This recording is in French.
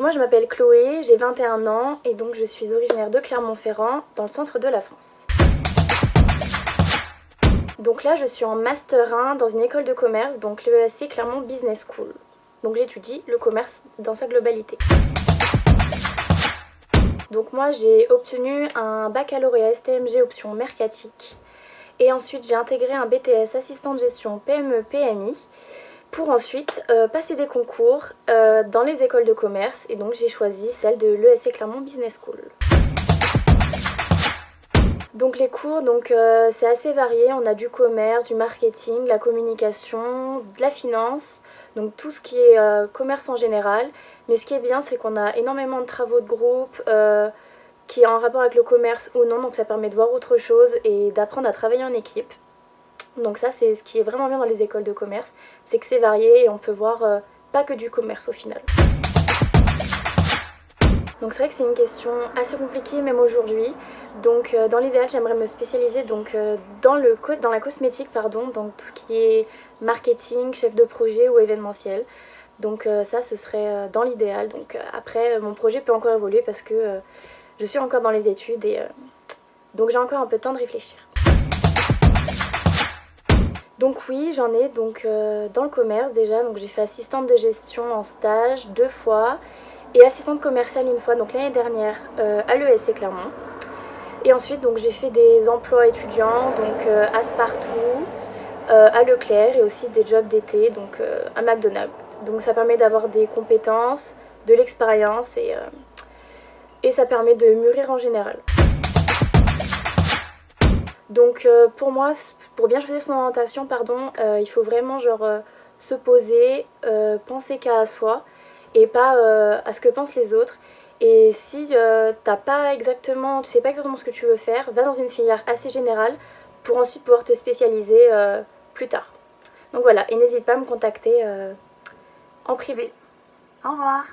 moi je m'appelle Chloé, j'ai 21 ans et donc je suis originaire de Clermont-Ferrand, dans le centre de la France. Donc là je suis en Master 1 dans une école de commerce, donc l'ESC Clermont Business School. Donc j'étudie le commerce dans sa globalité. Donc moi j'ai obtenu un baccalauréat STMG option mercatique et ensuite j'ai intégré un BTS assistant de gestion PME-PMI pour ensuite passer des concours dans les écoles de commerce et donc j'ai choisi celle de l'ESC Clermont Business School. Donc les cours, c'est assez varié, on a du commerce, du marketing, la communication, de la finance, donc tout ce qui est commerce en général. Mais ce qui est bien, c'est qu'on a énormément de travaux de groupe qui est en rapport avec le commerce ou non, donc ça permet de voir autre chose et d'apprendre à travailler en équipe. Donc ça, c'est ce qui est vraiment bien dans les écoles de commerce, c'est que c'est varié et on peut voir pas que du commerce au final. Donc c'est vrai que c'est une question assez compliquée même aujourd'hui. Donc dans l'idéal, j'aimerais me spécialiser dans la cosmétique, donc tout ce qui est marketing, chef de projet ou événementiel. Donc ça, ce serait dans l'idéal. Donc après, mon projet peut encore évoluer parce que je suis encore dans les études et donc j'ai encore un peu de temps de réfléchir. Donc oui, j'en ai dans le commerce déjà, donc j'ai fait assistante de gestion en stage 2 fois et assistante commerciale une fois, donc l'année dernière à l'ESC Clermont. Et ensuite donc j'ai fait des emplois étudiants à Spartoo, à Leclerc et aussi des jobs d'été à McDonald's. Donc ça permet d'avoir des compétences, de l'expérience et ça permet de mûrir en général. Donc pour moi, pour bien choisir son orientation, il faut vraiment se poser, penser qu'à soi et pas à ce que pensent les autres. Et si tu sais pas exactement ce que tu veux faire, va dans une filière assez générale pour ensuite pouvoir te spécialiser plus tard. Donc voilà, et n'hésite pas à me contacter en privé. Au revoir.